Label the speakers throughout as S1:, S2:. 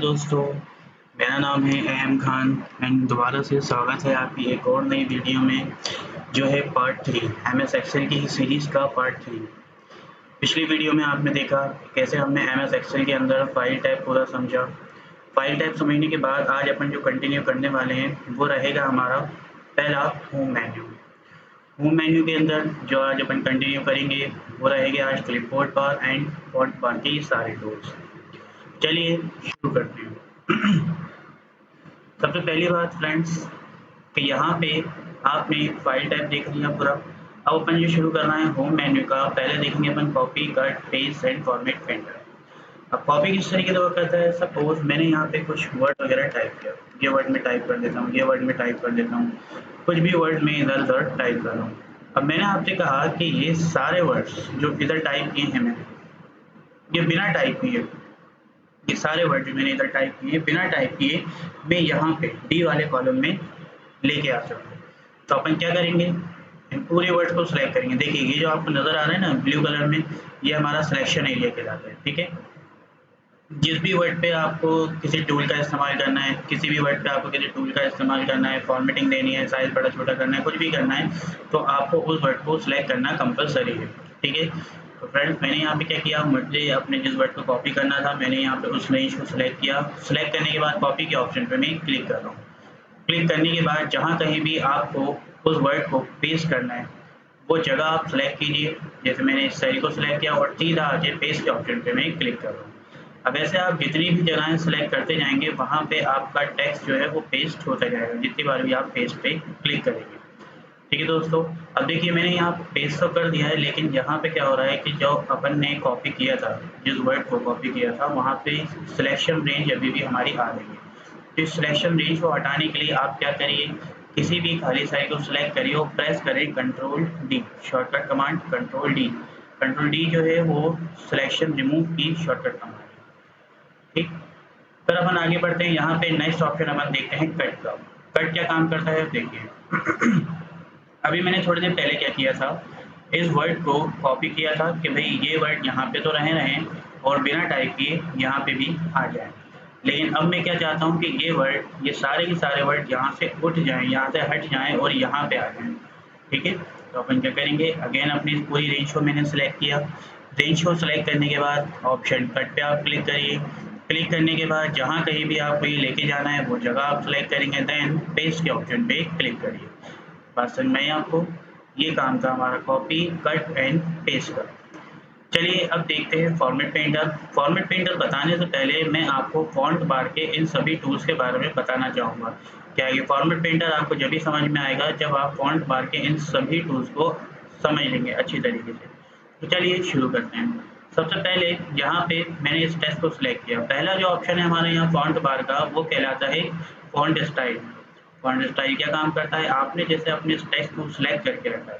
S1: दोस्तों, मेरा नाम है अहम खान एंड दोबारा से स्वागत है आपकी एक और नई वीडियो में जो है पार्ट 3 एमएस एक्सेल की सीरीज़ का पार्ट 3। पिछली वीडियो में आपने देखा कैसे हमने एमएस एक्सेल के अंदर फाइल टाइप पूरा समझा। फाइल टाइप समझने के बाद आज अपन जो कंटिन्यू करने वाले हैं वो रहेगा हमारा पहला होम मेन्यू। होम मेन्यू के अंदर जो आज अपन कंटिन्यू करेंगे वो रहेंगे आज क्लिपबोर्ड बार एंड फॉन्ट बार के सारे टूल्स। चलिए शुरू करते हैं। सबसे पहली बात फ्रेंड्स कि यहाँ पे आपने फाइल टाइप देख लिया पूरा। अब अपन जो शुरू करना है होम मेन्यू का, पहले देखेंगे अपन copy cut paste and format painter. अब कॉपी किस तरीके से करता है, सपोज मैंने यहाँ पे कुछ वर्ड वगैरह टाइप किया, ये वर्ड में टाइप कर देता हूँ, ये वर्ड में टाइप कर देता हूँ, कुछ भी वर्ड में इधर उधर टाइप कर रहा हूँ। अब मैंने आपसे कहा कि ये सारे वर्ड्स जो इधर टाइप किए हैं मैंने, ये बिना टाइप किए, ये सारे वर्ड जो मैंने इधर टाइप किए बिना टाइप किए मैं यहाँ पे डी वाले कॉलम में लेके आ सकता हूँ। तो अपन क्या करेंगे, इन पूरे वर्ड को सिलेक्ट करेंगे। देखिए ये जो आपको नजर आ रहा है ना ब्लू कलर में, ये हमारा सिलेक्शन एरिया कहलाता है। ठीक है, जिस भी वर्ड पे आपको किसी टूल का इस्तेमाल करना है, किसी भी वर्ड पे आपको किसी टूल का इस्तेमाल करना है, फॉर्मेटिंग देनी है, साइज बड़ा छोटा करना है, कुछ भी करना है, तो आपको उस वर्ड को सिलेक्ट करना कंपलसरी है। ठीक है, तो फ्रेंड्स मैंने यहाँ पे क्या किया, मुझे अपने जिस वर्ड को कॉपी करना था मैंने यहाँ पे उस रेंज को सिलेक्ट किया। सिलेक्ट करने के बाद कॉपी के ऑप्शन पे मैं क्लिक कर रहा हूँ। क्लिक करने के बाद जहाँ कहीं भी आपको उस वर्ड को पेस्ट करना है वो जगह आप सेलेक्ट कीजिए। जैसे मैंने इस सेल को सिलेक्ट किया और सीधा आके पेस्ट के ऑप्शन पे मैं क्लिक कर रहा हूँ। अब ऐसे आप जितनी भी जगहें सेलेक्ट करते जाएंगे वहाँ पे आपका टेक्स्ट जो है वो पेस्ट होता जाएगा जितनी बार भी आप पेस्ट पे क्लिक करेंगे। ठीक है दोस्तों, अब देखिए मैंने यहाँ पेस्ट तो कर दिया है, लेकिन यहाँ पे क्या हो रहा है कि जो अपन ने कॉपी किया था, जिस वर्ड को कॉपी किया था वहाँ पे सिलेक्शन रेंज अभी भी हमारी आ रही है। तो इस सिलेक्शन रेंज को हटाने के लिए आप क्या करिए, किसी भी खाली साइड को सिलेक्ट करिए और प्रेस करें control D, shortcut command control D. Control D जो है वो सिलेक्शन रिमूव की शॉर्टकट कमांड है। ठीक, फिर अपन आगे बढ़ते हैं। यहाँ पे नेक्स्ट ऑप्शन अपन देखते हैं कट का। कट क्या काम करता है देखिए। अभी मैंने थोड़ी देर पहले क्या किया था, इस वर्ड को कॉपी किया था कि भाई ये वर्ड यहाँ पे तो रहें और बिना टाइप किए यहाँ पे भी आ जाए। लेकिन अब मैं क्या चाहता हूँ कि ये वर्ड, ये सारे के सारे वर्ड यहाँ से उठ जाएं, यहाँ से हट जाएं और यहाँ पे आ जाएं। ठीक है, तो अपन क्या करेंगे, अगेन अपनी पूरी रेंज को मैंने सेलेक्ट किया। रेंज को सेलेक्ट करने के बाद ऑप्शन कट पे आप क्लिक करिए। क्लिक करने के बाद जहाँ कहीं भी आपको ये लेके जाना है वो जगह आप सेलेक्ट करेंगे, देन पेस्ट के ऑप्शन पे क्लिक करिए। बात समझ में आई आपको, ये काम था हमारा कॉपी कट एंड पेस्ट का। चलिए अब देखते हैं फॉर्मेट पेंटर। फॉर्मेट पेंटर बताने से पहले मैं आपको फॉन्ट बार के इन सभी टूल्स के बारे में बताना चाहूँगा। क्या ये फॉर्मेट पेंटर आपको जब भी समझ में आएगा जब आप फॉन्ट बार के इन सभी टूल्स को समझ लेंगे अच्छी तरीके से। तो चलिए शुरू करते हैं। सबसे पहले यहाँ पे मैंने इस टेक्स्ट को सिलेक्ट किया। पहला जो ऑप्शन है हमारे यहाँ फॉन्ट बार का वो कहलाता है फॉन्ट स्टाइल। फॉन्ट स्टाइल क्या काम करता है, आपने जैसे अपने इस टेक्स्ट को सिलेक्ट करके रखा है,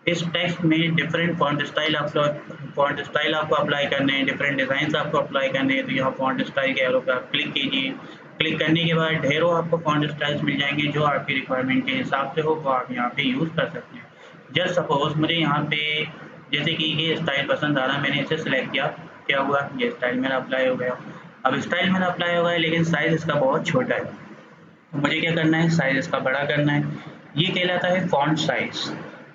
S1: इस टेक्स्ट में डिफरेंट फॉन्ट स्टाइल आपको अप्लाई करने हैं, डिफरेंट डिज़ाइन आपको अप्लाई करने हैं। तो यहाँ फॉन्ट स्टाइल के एरो पे आप क्लिक कीजिए। क्लिक करने के बाद ढेरों आपको फॉन्ट स्टाइल्स मिल जाएंगे, जो आपकी रिक्वायरमेंट के हिसाब से हो वो आप यहाँ पे यूज़ कर सकते हैं। जस्ट सपोज मुझे यहाँ पे जैसे कि ये स्टाइल पसंद आ रहा, मैंने इसे सिलेक्ट किया, क्या हुआ ये स्टाइल मेरा अप्लाई हो गया। अब स्टाइल मेरा अप्लाई हो गया लेकिन साइज़ इसका बहुत छोटा है, तो मुझे क्या करना है, साइज़ इसका बड़ा करना है। ये कहलाता है फॉन्ट साइज़।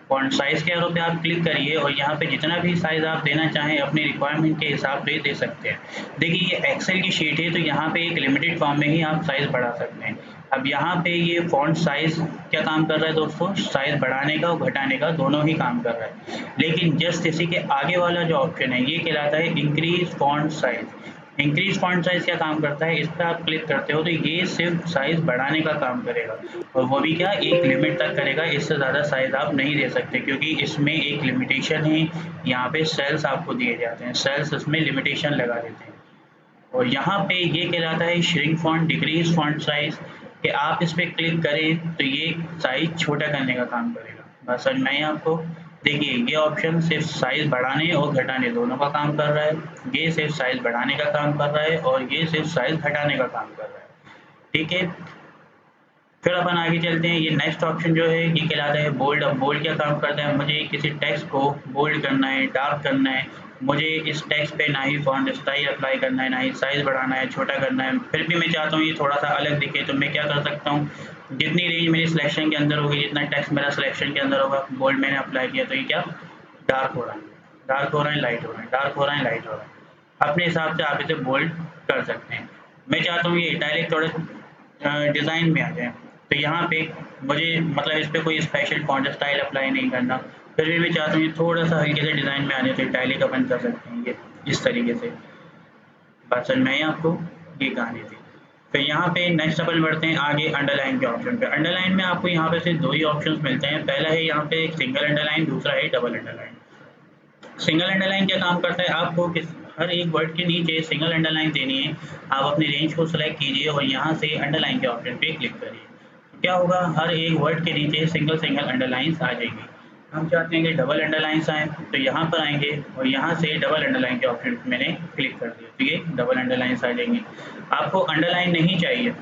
S1: फॉन्ट साइज़ के एरो पे आप क्लिक करिए और यहाँ पे जितना भी साइज़ आप देना चाहें अपनी रिक्वायरमेंट के हिसाब से दे सकते हैं। देखिए ये एक्सेल की शीट है तो यहाँ पे एक लिमिटेड फॉर्म में ही आप साइज़ बढ़ा सकते हैं। अब यहाँ पे ये फॉन्ट साइज़ क्या काम कर रहा है दोस्तों, साइज़ बढ़ाने का और घटाने का दोनों ही काम कर रहा है। लेकिन जस्ट इसी के आगे वाला जो ऑप्शन है ये कहलाता है increase font size. Increase font size क्या काम करता है, इस पर आप क्लिक करते हो तो ये सिर्फ साइज बढ़ाने का काम करेगा, और वो भी क्या एक लिमिट तक करेगा। इससे ज़्यादा साइज आप नहीं दे सकते क्योंकि इसमें एक लिमिटेशन है। यहाँ पे सेल्स आपको दिए जाते हैं, सेल्स इसमें लिमिटेशन लगा देते हैं। और यहाँ पे ये कहलाता है shrink font, decrease font size, कि आप इस पर क्लिक करें तो ये साइज छोटा करने का काम करेगा। बस समझ में आई आपको। देखिए ये ऑप्शन सिर्फ साइज बढ़ाने और घटाने दोनों का काम कर रहा है, ये सिर्फ साइज बढ़ाने का काम कर रहा है और ये सिर्फ साइज घटाने का काम कर रहा है। ठीक है, फिर अपन आगे चलते हैं। ये नेक्स्ट ऑप्शन जो है ये कहलाता है बोल्ड। अब बोल्ड क्या काम करता है, मुझे किसी टेक्स्ट को बोल्ड करना है, डार्क करना है, मुझे इस टेक्स्ट पे ना ही फॉन्ट स्टाइल अप्लाई करना है, ना ही साइज़ बढ़ाना है, छोटा करना है, फिर भी मैं चाहता हूँ ये थोड़ा-सा अलग दिखे, तो मैं क्या कर सकता हूँ, जितनी रेंज मेरी सिलेक्शन के अंदर होगी, जितना टेक्स्ट मेरा सिलेक्शन के अंदर होगा, बोल्ड मैंने अप्लाई किया तो ये क्या डार्क हो रहा है, डार्क हो रहा है, लाइट हो रहा है, डार्क हो रहा है, लाइट हो रहा है। अपने हिसाब से आप इसे बोल्ड कर सकते हैं। मैं चाहता हूँ ये इटैलिक थोड़े डिज़ाइन में आ जाए, तो यहाँ पे मुझे मतलब इस पे कोई स्पेशल फॉन्ट स्टाइल अप्लाई नहीं करना, फिर भी मैं चाहता हूँ ये थोड़ा-सा हल्के से डिज़ाइन में आ जाए, तो इटैलिक अपन कर सकते हैं ये इस तरीके से। बात समझ में आई आपको? ये कहानी थी। फिर यहाँ पे नेक्स्ट अपन बढ़ते हैं आगे अंडरलाइन के ऑप्शन पे। अंडरलाइन में आपको यहाँ पे सिर्फ 2 ही ऑप्शंस मिलते हैं। पहला है यहाँ पे एक सिंगल अंडरलाइन, दूसरा है डबल अंडरलाइन। सिंगल अंडरलाइन क्या काम करता है, आपको हर एक वर्ड के नीचे सिंगल अंडरलाइन देनी है। आप अपनी रेंज को सेलेक्ट कीजिए और यहाँ से अंडरलाइन के ऑप्शन पे क्लिक करिए। तो क्या होगा, हर एक वर्ड के नीचे सिंगल सिंगल अंडरलाइंस आ जाएंगी। हम चाहते हैं कि डबल अंडरलाइंस आए, तो यहाँ पर आएंगे और यहाँ से डबल अंडरलाइन के ऑप्शन पे मैंने क्लिक कर दिया, तो ये डबल अंडरलाइंस आ जाएंगी। आपको अंडरलाइन नहीं चाहिए,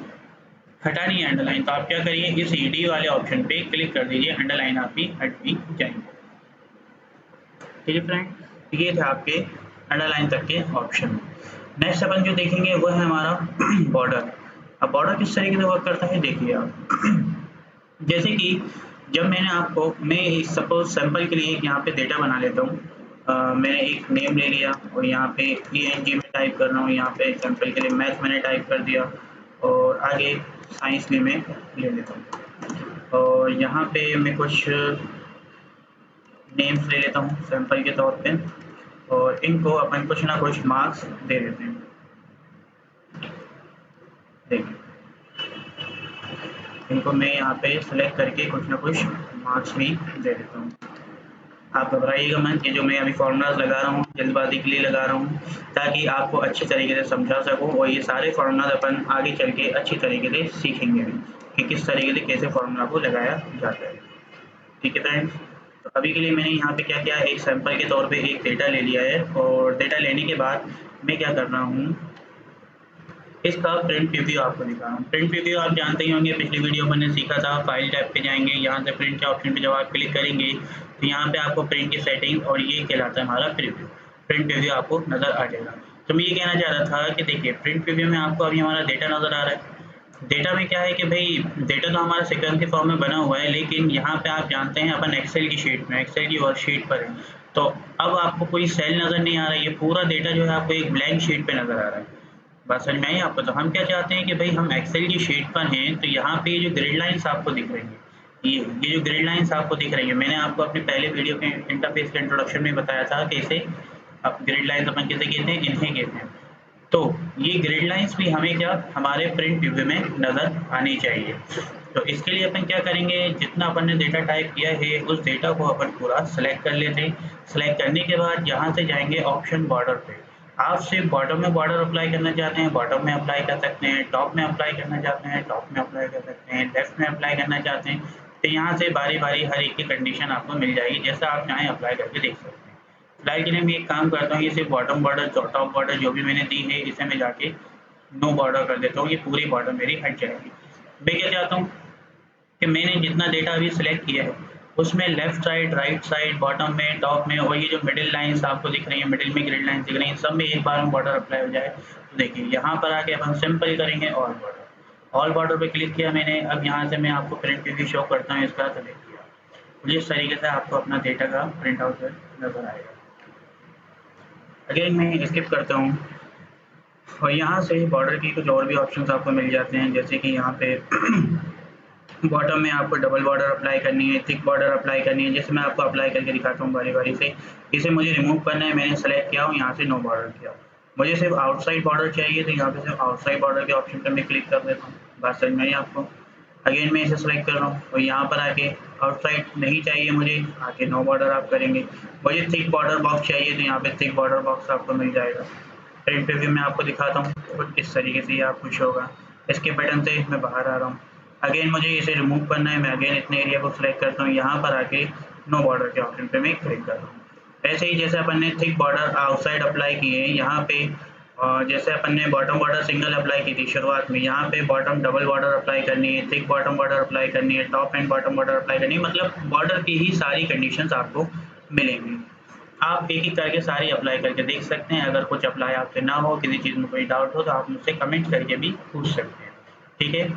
S1: हटानी है अंडरलाइन, तो आप क्या करिए, इस डी वाले ऑप्शन पे क्लिक कर दीजिए, अंडरलाइन आपकी हट भी जाएंगी। ठीक है फ्रेंड, ये थे आपके अंडरलाइन तक के ऑप्शन। नेक्स्ट अपन जो देखेंगे वो है हमारा बॉर्डर। अब बॉर्डर किस तरीके से वर्क करता है देखिए आप। जैसे कि जब मैंने आपको, मैं सपोज सैंपल के लिए यहाँ पे डेटा बना लेता हूँ। मैंने एक नेम ले लिया और यहाँ पे ENG में टाइप कर रहा हूँ, यहाँ पे सैंपल के लिए मैथ मैंने टाइप कर दिया और आगे साइंस भी मैं ले लेता हूँ और यहाँ पे मैं कुछ नेम्स ले लेता हूँ सैंपल के तौर पे और इनको अपन कुछ ना कुछ मार्क्स दे देते हैं। देखिए इनको मैं यहाँ पे सेलेक्ट करके कुछ ना कुछ मार्क्स भी दे देता हूँ। आप घबराइएगा मत, ये जो मैं अभी फॉर्मूलाज लगा रहा हूँ जल्दबाजी के लिए लगा रहा हूँ, ताकि आपको अच्छी तरीके से समझा सकूँ और ये सारे फॉर्मूलाज अपन आगे चल के अच्छी तरीके से सीखेंगे भी कि किस तरीके से कैसे फॉर्मूला को लगाया जाता है। ठीक है फ्रेंड्स, तो अभी के लिए मैंने यहाँ पे क्या किया, एक सैंपल के तौर पे एक डेटा ले लिया है और डेटा लेने के बाद मैं क्या कर रहा हूँ, इसका प्रिंट प्रीव्यू आपको दिखा रहा हूँ। प्रिंट प्रीव्यू आप जानते ही होंगे, पिछली वीडियो में मैंने सीखा था। फाइल टैब पे जाएंगे, यहाँ से प्रिंट के ऑप्शन पे जब आप क्लिक करेंगे तो यहाँ पे आपको प्रिंट की सेटिंग और ये कहलाता है हमारा प्रीव्यू। प्रिंट प्रीव्यू आपको नज़र आ जाएगा। तो मैं ये कहना चाह रहा था कि देखिए प्रिंट प्रीव्यू में आपको अभी हमारा डेटा नज़र आ रहा है। डेटा में क्या है कि भाई डेटा तो हमारा सीक्वेंस के फॉर्म में बना हुआ है, लेकिन यहाँ पे आप जानते हैं अपन एक्सेल की शीट में, एक्सेल की वर्कशीट पर है, तो अब आपको कोई सेल नज़र नहीं आ रहा है, ये पूरा डेटा जो है आपको एक ब्लैंक शीट पे नज़र आ रहा है। बात समझ में आई आपको? तो हम क्या चाहते हैं कि भाई हम एक्सेल की शीट पर हैं, तो यहाँ पे ये जो ग्रिड लाइन्स आपको दिख रही हैं, ये जो ग्रिड लाइन्स आपको दिख रही है, मैंने आपको अपने पहले वीडियो के इंटरफेस के इंट्रोडक्शन में बताया था कि इसे अब ग्रिड लाइन्स अपन किसे कहते हैं, इन्हें कहते हैं। तो ये ग्रिड लाइन्स भी हमें क्या हमारे प्रिंट प्रीव्यू में नज़र आनी चाहिए। तो इसके लिए अपन क्या करेंगे, जितना अपन ने डेटा टाइप किया है उस डेटा को अपन पूरा सेलेक्ट कर लेते हैं। सेलेक्ट करने के बाद यहाँ से जाएंगे ऑप्शन बॉर्डर पे। आप सिर्फ बॉटम में बॉर्डर अप्लाई करना चाहते हैं, बॉटम में अप्लाई कर सकते हैं, टॉप में अप्लाई करना चाहते हैं, टॉप में अप्लाई कर सकते हैं, लेफ्ट में अप्लाई करना चाहते हैं, तो यहाँ से बारी बारी हर एक की कंडीशन आपको मिल जाएगी, जैसा आप चाहें अप्लाई करके देख सकते हैं। फिलहाल के लिए मैं एक काम करता हूँ, ये सिर्फ बॉटम बॉर्डर टॉप बॉर्डर जो भी मैंने दी है इसे मैं जाके नो बॉर्डर कर देता हूँ, ये पूरी बॉर्डर मेरी हट जाएगी। मैं क्या चाहता हूँ कि मैंने जितना डेटा अभी सिलेक्ट किया है उसमें left side, right side, bottom में, टॉप में और ये जो मिडिल लाइंस आपको दिख रही है, मिडिल में ग्रिड लाइंस दिख रही हैं, सब में एक बार में बॉर्डर अप्लाई हो जाए। तो देखिए यहाँ पर आके अपन सिंपल करेंगे ऑल बॉर्डर। ऑल बॉर्डर पे क्लिक किया मैंने, अब यहाँ से मैं आपको प्रिंट प्रीव्यू शो करता हूँ इसका, तो देखिए जिस तरीके से आपको अपना डेटा का प्रिंट आउट नजर आएगा। अगेन मैं स्किप करता हूँ और यहाँ से बॉर्डर की कुछ और भी ऑप्शंस आपको मिल जाते हैं, जैसे कि यहाँ पे बॉटम में आपको डबल बॉर्डर अप्लाई करनी है, थिक बॉर्डर अप्लाई करनी है, जैसे मैं आपको अप्लाई करके दिखाता हूँ बारी बारी से। इसे मुझे रिमूव करना है, मैंने सेलेक्ट किया और यहाँ से नो बॉर्डर किया। मुझे सिर्फ आउटसाइड बॉर्डर चाहिए, तो यहाँ पे सिर्फ आउटसाइड बॉर्डर के ऑप्शन पर मैं क्लिक कर देता हूँ। बात समझ में आई आपको? अगेन मैं इसे सेलेक्ट कर रहा हूँ और यहाँ पर आके आउटसाइड नहीं चाहिए मुझे, आके नो बॉर्डर आप करेंगे। मुझे थिक बॉर्डर बॉक्स चाहिए, तो यहाँ पे थिक बॉर्डर बॉक्स आपको मिल जाएगा। प्रिंट प्रीव्यू में आपको दिखाता हूँ कुछ इस तरीके से ये आपको शो होगा। इसके बटन से मैं बाहर आ रहा हूँ। अगेन मुझे इसे रिमूव करना है, मैं अगेन इतने एरिया को सिलेक्ट करता हूँ, यहाँ पर आके नो बॉर्डर के ऑप्शन पे मैं क्लिक करता हूँ। ऐसे ही जैसे अपन ने थिक बॉर्डर आउटसाइड अप्लाई किए हैं, यहाँ पे जैसे अपन ने बॉटम बॉर्डर सिंगल अप्लाई की थी शुरुआत में, यहाँ पे बॉटम डबल बॉर्डर अप्लाई करनी है, थिक बॉटम बॉर्डर अप्लाई करनी है, top and bottom border apply करनी है, मतलब बॉर्डर की ही सारी कंडीशंस आपको मिलेंगी। आप एक-एक करके सारी अप्लाई करके देख सकते हैं। अगर कुछ अप्लाई आपसे ना हो, किसी चीज़ में कोई डाउट हो तो आप मुझसे कमेंट करके भी पूछ सकते हैं, ठीक है?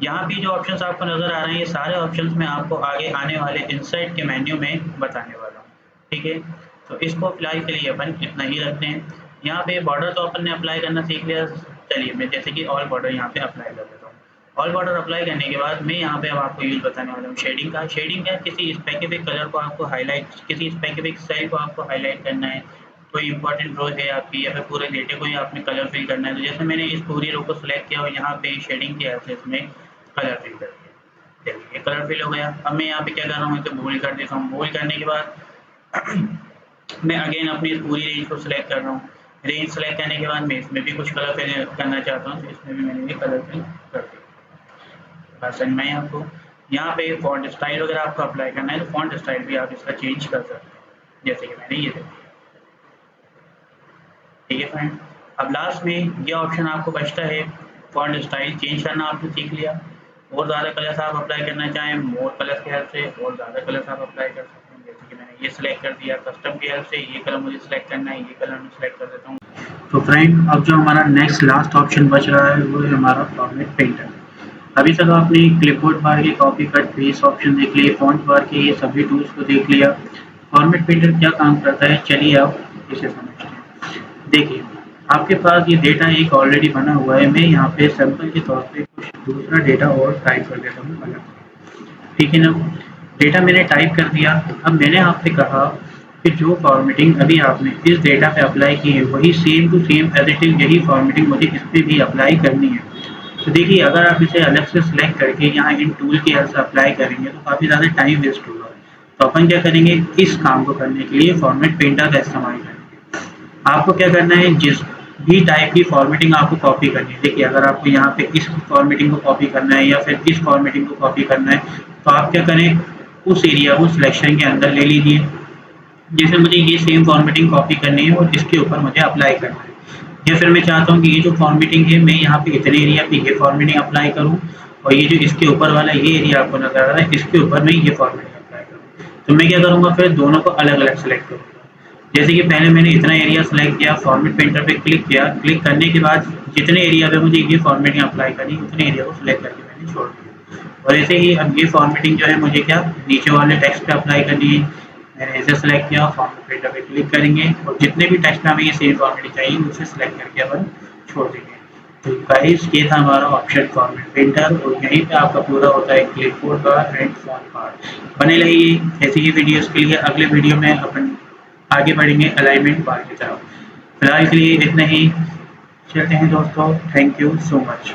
S1: यहाँ पे जो ऑप्शंस आपको नज़र आ रहे हैं, ये सारे ऑप्शंस मैं आपको आगे आने वाले इनसाइट के मेन्यू में बताने वाला हूँ, ठीक है? तो इसको फिलहाल के लिए अपन इतना ही रखते हैं। यहाँ पे बॉर्डर तो अपन ने अप्लाई करना सीख लिया। चलिए मैं जैसे कि ऑल बॉर्डर यहाँ पे अप्लाई कर देता हूँ। ऑल बॉर्डर अप्लाई करने के बाद मैं यहाँ पे अब आपको यूज़ बताने वाला हूँ शेडिंग का। शेडिंग क्या है, किसी स्पेसिफिक कलर को आपको हाईलाइट, किसी स्पेसिफिक सेल को आपको हाईलाइट करना है, कोई इंपॉर्टेंट रो है आपकी या फिर पूरे डेटे को ही आपने कलर फिल करना है। तो जैसे मैंने इस पूरी रो को सिलेक्ट किया और यहाँ पे शेडिंग की हेल्प से इसमें कलर फिल कर दिया। चलिए ये कलर फिल हो गया। अब मैं यहाँ पे क्या कर रहा हूँ, इसे बोल्ड कर देता हूँ। बोल्ड करने के बाद मैं अगेन अपनी इस पूरी रेंज को सिलेक्ट कर रहा हूँ। रेंज सेलेक्ट करने के बाद मैं इसमें भी कुछ कलर फिल करना चाहता हूँ, तो इसमें भी मैंने ये कलर फिल कर दिया। बात समझ में आई आपको? यहाँ पे फ़ॉन्ट स्टाइल वगैरह आपको अप्लाई करना है, तो फ़ॉन्ट स्टाइल भी आप इसका चेंज कर सकते हैं, जैसे कि मैंने ये देखा। ठीक है फ्रेंड, अब लास्ट में ये ऑप्शन आपको बचता है, फ़ॉन्ट स्टाइल चेंज करना आपने सीख लिया। और ज़्यादा कलर्स आप अप्लाई करना चाहें, मोर कलर्स की हेल्प से और ज़्यादा कलर्स आप अप्लाई कर सकते हैं, जैसे कि मैंने ये सिलेक्ट कर दिया। कस्टम की हेल्प से ये कलर मुझे सिलेक्ट करना है, ये कलर मैं सिलेक्ट कर देता हूँ। तो फ्रेंड, अब जो हमारा नेक्स्ट लास्ट ऑप्शन बच रहा है वो है हमारा फॉर्मेट पेंटर। अभी तक आपने क्लिपबोर्ड बार के कॉपी कट पेस्ट ऑप्शन देख लिए, फॉन्ट बार के ये सभी टूल्स को देख लिया। फॉर्मेट पेंटर क्या काम करता है, चलिए आप इसे समझते हैं। देखिए, आपके पास ये डेटा एक ऑलरेडी बना हुआ है। मैं यहाँ पे सैंपल के तौर पे कुछ दूसरा डेटा और टाइप कर देता हूँ अलग, ठीक है ना? डेटा मैंने टाइप कर दिया। अब मैंने आपसे कहा कि जो फॉर्मेटिंग अभी आपने इस डेटा पे अप्लाई की है, वही same to same as it is यही फॉर्मेटिंग मुझे इस पे भी अप्लाई करनी है। तो देखिए, अगर आप इसे अलग से सिलेक्ट करके यहाँ इन टूल की हेल्प से अप्लाई करेंगे तो काफ़ी ज़्यादा टाइम वेस्ट होगा। तो अपन क्या करेंगे, इस काम को करने के लिए फॉर्मेट पेंटर का इस्तेमाल करेंगे। आपको क्या करना है, जिस भी टाइप की फॉर्मेटिंग आपको कॉपी करनी है, देखिए अगर आपको यहाँ पे इस फॉर्मेटिंग को कॉपी करना है या फिर इस फॉर्मेटिंग को कॉपी करना है, तो आप क्या करें, उस एरिया को सिलेक्शन के अंदर ले लीजिए। जैसे मुझे ये सेम फॉर्मेटिंग कॉपी करनी है और इसके ऊपर मुझे अप्लाई करना है, या फिर मैं चाहता हूँ कि ये जो फॉर्मेटिंग है मैं यहाँ पे इतने एरिया पे ये फॉर्मेटिंग अप्लाई करूँ और ये जो इसके ऊपर वाला ये एरिया आपको नजर आ रहा है इसके ऊपर मैं ये फॉर्मेटिंग अप्लाई करूँ। तो मैं क्या करूँगा, फिर दोनों को अलग अलग सेलेक्ट करूँगा। जैसे कि पहले मैंने इतना एरिया सेलेक्ट किया, फॉर्मेट पेंटर पे क्लिक किया। क्लिक करने के बाद जितने एरिया पे मुझे ये फॉर्मेटिंग अप्लाई करनी है उतने एरिया को सिलेक्ट करके मैंने छोड़ दिया। और ऐसे ही अब ये फॉर्मेटिंग जो है मुझे क्या, नीचे वाले टेक्स्ट पे अप्लाई करनी है। मैंने इसे सेलेक्ट किया, फॉर्मेट पेंटर पे क्लिक करेंगे और जितने भी टेक्स्ट में हमें ये सेम फॉर्मेटिंग चाहिए उसे सेलेक्ट करके अपन छोड़ देंगे। तो गाइस, ये था हमारा ऑप्शन फॉर्मेट पेंटर और यहीं पे आपका पूरा होता है क्लिपबोर्ड बार एंड फॉन्ट बार। बने रहिए ऐसी ही वीडियोस के लिए। अगले वीडियो में अपन आगे बढ़ेंगे अलाइनमेंट बार की तरफ। फिलहाल के लिए इतना ही, चलते हैं दोस्तों। Thank you so much.